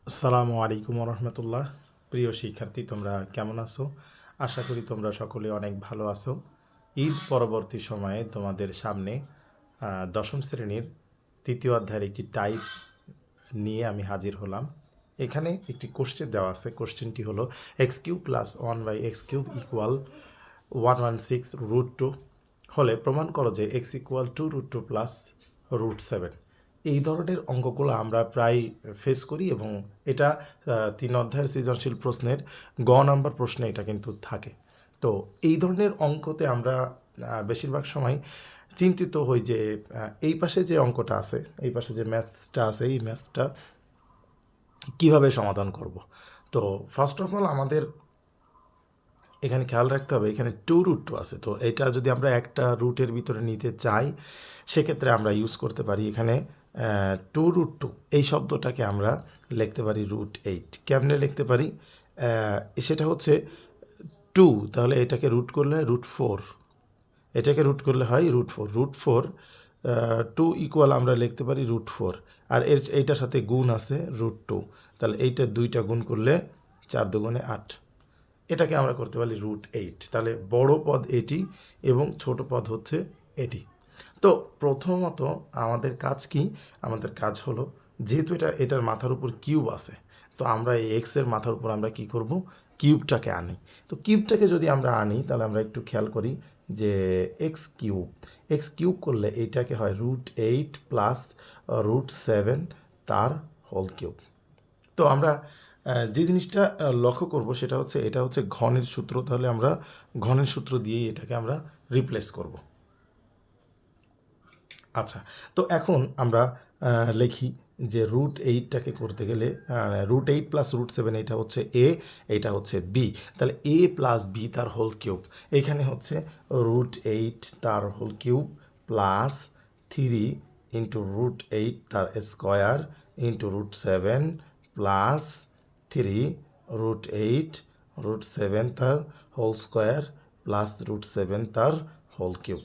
আসসালামু আলাইকুম রহমতুল্লাহ। প্রিয় শিক্ষার্থী, তোমরা কেমন আছো? আশা করি তোমরা সকলে অনেক ভালো আছো। ঈদ পরবর্তী সময়ে তোমাদের সামনে দশম শ্রেণীর তৃতীয় অধ্যায়ের একটি টাইপ নিয়ে আমি হাজির হলাম। এখানে একটি কোশ্চেন দেওয়া আছে। কোশ্চেনটি হলো x³ + 1/x³ = 116√2 হলে প্রমাণ করো যে x = 2√2 + √7। এই ধরনের অঙ্কগুলো আমরা প্রায় ফেস করি এবং এটা 3 অধ্যায়ের সৃজনশীল প্রশ্নের গ নাম্বার প্রশ্নে এটা কিন্তু থাকে। তো এই ধরনের অঙ্কতে আমরা বেশিরভাগ সময় চিন্তিত হই যে এই পাশে যে অঙ্কটা আছে, এই পাশে যে ম্যাথসটা আছে, এই ম্যাথসটা কীভাবে সমাধান করব। তো ফার্স্ট অফ অল আমাদের এখানে খেয়াল রাখতে হবে, এখানে 2√2 আছে। তো এটা যদি আমরা একটা রুটের ভিতরে নিতে চাই, সেক্ষেত্রে আমরা ইউজ করতে পারি এখানে 2√2 এই শব্দটাকে আমরা লিখতে পারি √8। কেমনে লিখতে পারি? সেটা হচ্ছে 2, তাহলে এটাকে রুট করলে √4, এটাকে রুট করলে হয় √4। √4 2 ইকুয়াল আমরা লিখতে পারি √4, আর এইটার সাথে গুণ আছে √2, তাহলে এইটা দুইটা গুণ করলে 4 দুগুণে 8, এটাকে আমরা করতে পারি √8। তাহলে বড় পদ এটি এবং ছোট পদ হচ্ছে এটি। তো প্রথমত আমাদের কাজ কি? আমাদের কাজ হলো, যেহেতু এটার মাথার উপর কিউব আছে, তো আমরা এই এক্সের মাথার উপর আমরা কি করব? কিউবটাকে আনি। তো কিউবটাকে যদি আমরা আনি, তাহলে আমরা একটু খেয়াল করি যে x³ করলে এইটাকে হয় √8 + √7 তার হোল কিউব। তো আমরা যে জিনিসটা লক্ষ্য করব সেটা হচ্ছে, এটা হচ্ছে ঘনের সূত্র, তাহলে আমরা ঘনের সূত্র দিয়েই এটাকে আমরা রিপ্লেস করব। আচ্ছা, তো এখন আমরা লিখি যে √8টাকে করতে গেলে √8 + √7 এটা হচ্ছে a, এটা হচ্ছে b, তাহলে a + b তার হোল কিউব। এখানে হচ্ছে √8 তার হোল কিউব প্লাস 3 ইন্টু √8 তার স্কোয়ার ইন্টু √7 প্লাস 3 √8 √7 তার হোল স্কোয়ার প্লাস √7 তার হোল কিউব।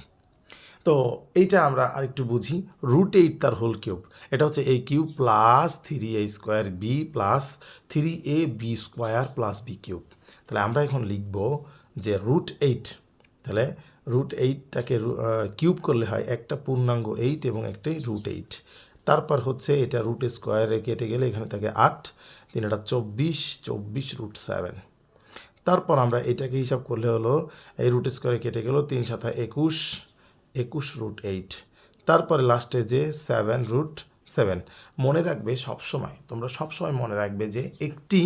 তো এইটা আমরা আরেকটু বুঝি। √8 তার হোল কিউব, এটা হচ্ছে a³ plus 3a² b plus 3ab² plus b³। তাহলে আমরা এখন লিখব যে √8, তাহলে √8টাকে কিউব করলে হয় একটা পূর্ণাঙ্গ 8 এবং একটাই √8। তারপর হচ্ছে এটা রুট স্কোয়ারে কেটে গেলে এখানে থাকে 8, 3 24, 24 √7। তারপর আমরা এটাকে হিসাব করলে হলো, এই রুট স্কোয়ারে কেটে গেল 3 7 21, 21 √8। তারপরে লাস্টে যে 7√7। মনে রাখবে সবসময়, তোমরা সবসময় মনে রাখবে যে একটি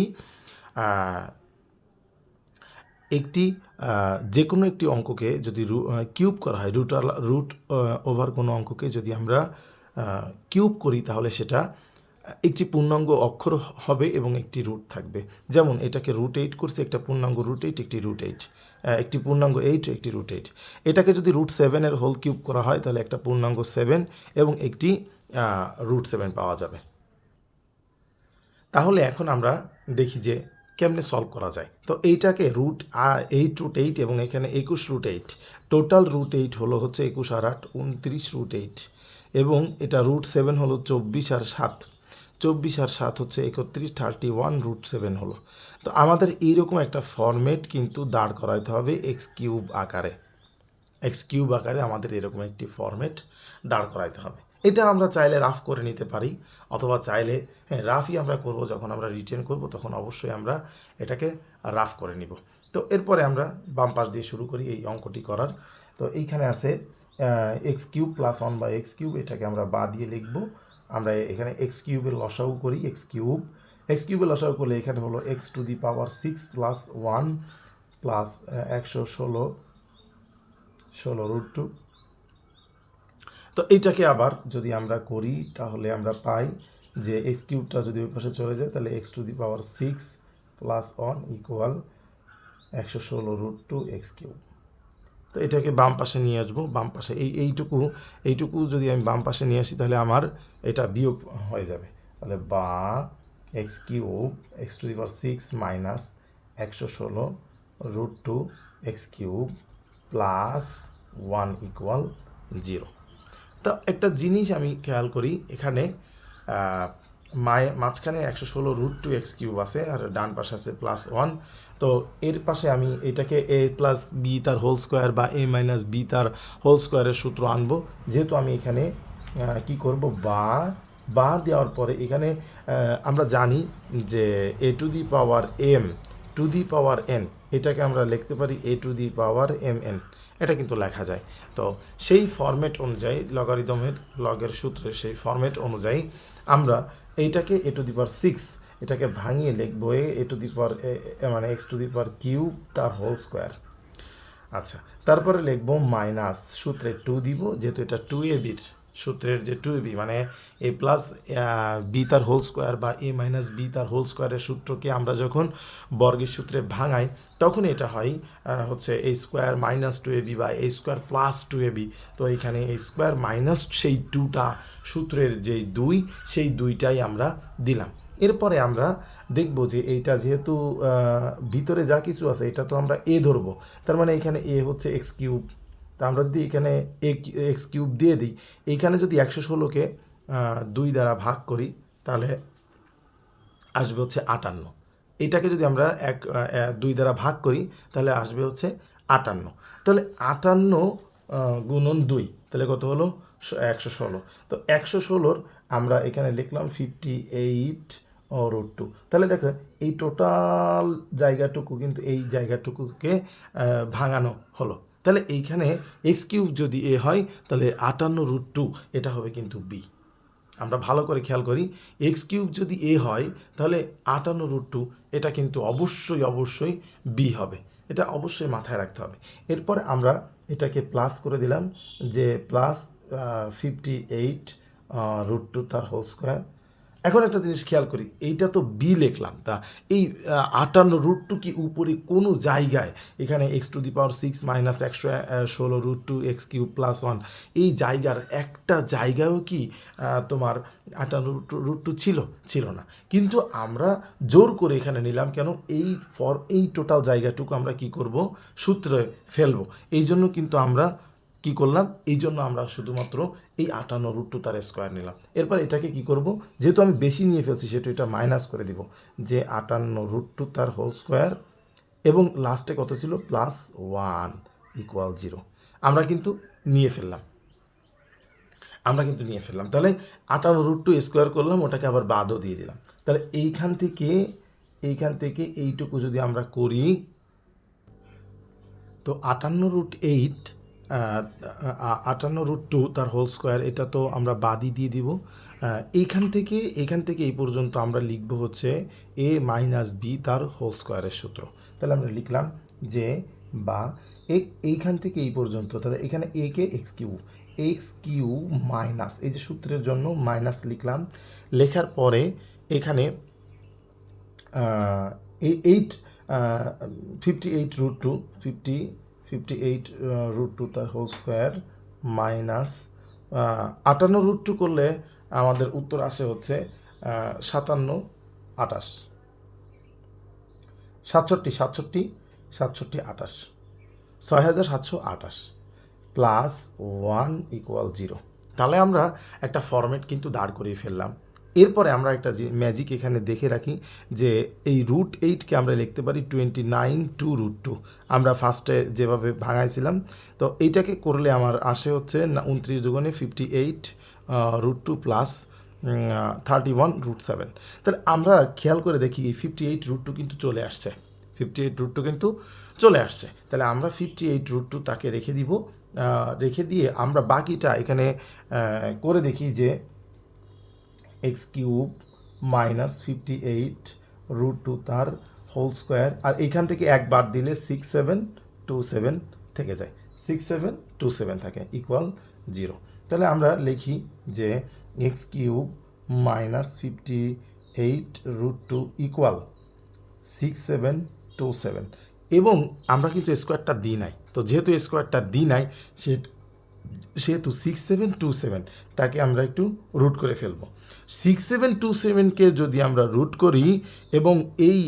যে কোনো একটি অঙ্ককে যদি কিউব করা হয়, রুট ওভার কোনো অঙ্ককে যদি আমরা কিউব করি, তাহলে সেটা একটি পূর্ণাঙ্গ অক্ষর হবে এবং একটি রুট থাকবে। যেমন এটাকে √8 করছে, একটা পূর্ণাঙ্গ √8, একটি √8, একটি পূর্ণাঙ্গ 8, একটি √8। এটাকে যদি √7 এর হোল কিউব করা হয়, তাহলে একটা পূর্ণাঙ্গ 7 এবং একটি √7 পাওয়া যাবে। তাহলে এখন আমরা দেখি যে কেমনে সলভ করা যায়। তো এইটাকে √8 এবং এখানে 21 √8, টোটাল √8 হলো হচ্ছে 21 আর 8 29 √8, এবং এটা √7 হলো 24 আর 7, 24 আর 7 হচ্ছে 31, 31 √7 হলো। তো আমাদের এইরকম একটা ফরম্যাট কিন্তু দাঁড় করাইতে হবে x³ আকারে। x³ আকারে আমাদের এরকম একটি ফরম্যাট দাঁড় করাইতে হবে। এটা আমরা চাইলে রাফ করে নিতে পারি, অথবা চাইলে রাফই আমরা করব, যখন আমরা রিটেন করব তখন অবশ্যই আমরা এটাকে রাফ করে নিব। তো এরপরে আমরা বাম পাশ দিয়ে শুরু করি এই অঙ্কটি করার। তো এইখানে আছে x³ + 1/x³, এটাকে আমরা বা দিয়ে লিখব। আমরা এখানে x³ এর লসাগু করি। x³ এর লসাগু করলে এখানে হলো x⁻6 + 1 প্লাস 116 √2। তো এইটাকে আবার যদি আমরা করি, তাহলে আমরা পাই যে x³ যদি ওই পাশে চলে যায়, তাহলে x⁻6 + 1 = 116 √2 x³। তো এটাকে বাম পাশে নিয়ে আসবো। বাম পাশে এইটুকু যদি আমি বাম পাশে নিয়ে আসি, তাহলে আমার এটা বিয়োগ হয়ে যাবে। তাহলে বা x³ x⁻6 minus 116 √2 x³ plus 1 = 0। তো একটা জিনিস আমি খেয়াল করি, এখানে মাঝখানে 116√2x³ আছে আর ডান পাশে আছে +1। তো এর পাশে আমি এটাকে a+b তার হোল স্কোয়ার বা a-b তার হোল স্কোয়ারের সূত্র আনবো। যেহেতু আমি এখানে কি করব, বা দেওয়ার পরে এখানে আমরা জানি যে a⁴m⁴n এটাকে আমরা লিখতে পারি a⁴mn, এটা কিন্তু লেখা যায়। তো সেই ফরম্যাট অনুযায়ী লগারিদমের লগের সূত্রের সেই ফরম্যাট অনুযায়ী আমরা এইটাকে a⁶, এটাকে ভাঙিয়ে লিখব মানে x³ তার হোল স্কোয়ার। আচ্ছা, তারপরে লিখব মাইনাস সূত্রে 2 দিব, যেহেতু এটা 2ab সূত্রের যে 2ab মানে a+b তার হোল স্কোয়ার বা a-b তার হোল স্কোয়ারের সূত্রকে আমরা যখন বর্গের সূত্রে ভাঙাই তখন এটা হয় হচ্ছে a² - 2ab বা a² + 2ab। তো এইখানে a² মাইনাস সেই 2টা সূত্রের যেই 2 সেই 2টাই আমরা দিলাম। এরপরে আমরা দেখব যে এইটা যেহেতু ভিতরে যা কিছু আছে এটা তো আমরা এ ধরবো, তার মানে এখানে এ হচ্ছে x³। তা আমরা যদি এখানে x³ দিয়ে দিই, এইখানে যদি 116কে 2 দ্বারা ভাগ করি তাহলে আসবে হচ্ছে 58। এটাকে যদি আমরা 2 দ্বারা ভাগ করি তাহলে আসবে হচ্ছে 58। তাহলে 58 গুণন 2 তাহলে কত হলো 116। তো 116র আমরা এখানে লিখলাম 58√2। তাহলে দেখো এই টোটাল জায়গাটুকু কিন্তু এই জায়গাটুকুকে ভাঙানো হলো। তাহলে এইখানে x³ যদি এ হয় তাহলে 58√2 এটা হবে কিন্তু বি। আমরা ভালো করে খেয়াল করি, x³ যদি এ হয় তাহলে 58√2 এটা কিন্তু অবশ্যই বি হবে। এটা অবশ্যই মাথায় রাখতে হবে। এরপরে আমরা এটাকে প্লাস করে দিলাম যে +58√2 তার হোল স্কোয়ার। এখন একটা জিনিস খেয়াল করি, এইটা তো বি লিখলাম, তা এই 58√2 কি উপরে কোনো জায়গায় এখানে x⁶ - 116√2x³ +1 এই জায়গার একটা জায়গায়ও কি তোমার 58√2 ছিল না। কিন্তু আমরা জোর করে এখানে নিলাম কেন, এই টোটাল জায়গাটুকু আমরা কি করব, সূত্রে ফেলবো। এই জন্য কিন্তু আমরা কি করলাম, এই জন্য আমরা শুধুমাত্র এই 58√2 তার স্কোয়ার নিলাম। এরপর এটাকে কি করব, যেহেতু আমি বেশি নিয়ে ফেলছি সেটা এটা মাইনাস করে দিব, যে 58√2 তার হোল স্কোয়ার এবং লাস্টে কত ছিল +1 = 0। আমরা কিন্তু নিয়ে ফেললাম। তাহলে 58√2 স্কোয়ার করলাম, ওটাকে আবার বাদও দিয়ে দিলাম। তাহলে এইখান থেকে এইটুকু যদি আমরা করি, তো 58√2 তার হোল স্কোয়ার এটা তো আমরা বাদই দিয়ে দিব। এইখান থেকে এই পর্যন্ত আমরা লিখব হচ্ছে a-b তার হোল স্কোয়ারের সূত্র। তাহলে আমরা লিখলাম যে বা এইখান থেকে এই পর্যন্ত, তাহলে এখানে a কে x³ মাইনাস, এই যে সূত্রের জন্য মাইনাস লিখলাম। লেখার পরে এখানে 58√2 তার হোল স্কোয়ার মাইনাস 58√2 করলে আমাদের উত্তর আসে হচ্ছে 6728 +1 = 0। তাহলে আমরা একটা ফরম্যাট কিন্তু দাঁড় করিয়ে ফেললাম। এরপরে আমরা একটা যে ম্যাজিক এখানে দেখে রাখি যে এই √8কে আমরা লিখতে পারি 29/2√2। আমরা ফার্স্টে যেভাবে ভাঙাইছিলাম, তো এইটাকে করলে আমার আসে হচ্ছে 29 দুগুণে 58√2 প্লাস 31√7। তাহলে আমরা খেয়াল করে দেখি এই 58√2 কিন্তু চলে আসছে। তাহলে আমরা 58√2 তাকে রেখে দিব। রেখে দিয়ে আমরা বাকিটা এখানে করে দেখি যে x³ - 58√2 তার হোল স্কোয়ার, আর এখান থেকে একবার দিলে 6727 থেকে যায়, 6727 থাকে = 0। তাহলে আমরা লিখি যে x³ - 58√2 = 6727। এবং আমরা কিন্তু স্কোয়ারটা দিই নাই, তো যেহেতু স্কোয়ারটা দিই নাই সেহেতু 6727 তাকে আমরা একটু রুট করে ফেলবো। 6727কে যদি আমরা রুট করি এবং এই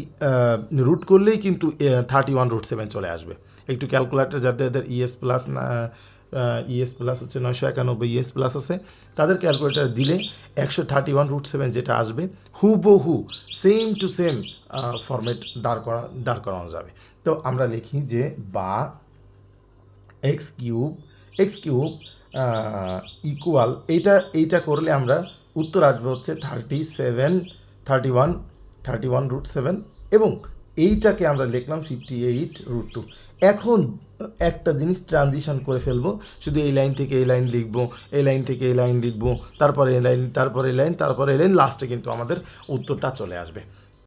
রুট করলেই কিন্তু 31√7 চলে আসবে। একটু ক্যালকুলেটর যাদের ইএস প্লাস ইএস প্লাস হচ্ছে 991 ইএস প্লাস আছে, তাদের ক্যালকুলেটার দিলে 131√7 যেটা আসবে হুবহু সেম টু সেম ফরম্যাট দাঁড় করানো যাবে। তো আমরা লিখি যে বা এক্স কিউব ইকুয়াল এইটা করলে আমরা উত্তর আসবে হচ্ছে 31√7 এবং এইটাকে আমরা লিখলাম 58√2। এখন একটা জিনিস ট্রানজিশন করে ফেলবো, শুধু এই লাইন থেকে এই লাইন লিখবো, এই লাইন থেকে এই লাইন লিখবো, তারপরে এই লাইন, তারপরে এই লাইন, তারপরে এই লাইন, লাস্টে কিন্তু আমাদের উত্তরটা চলে আসবে।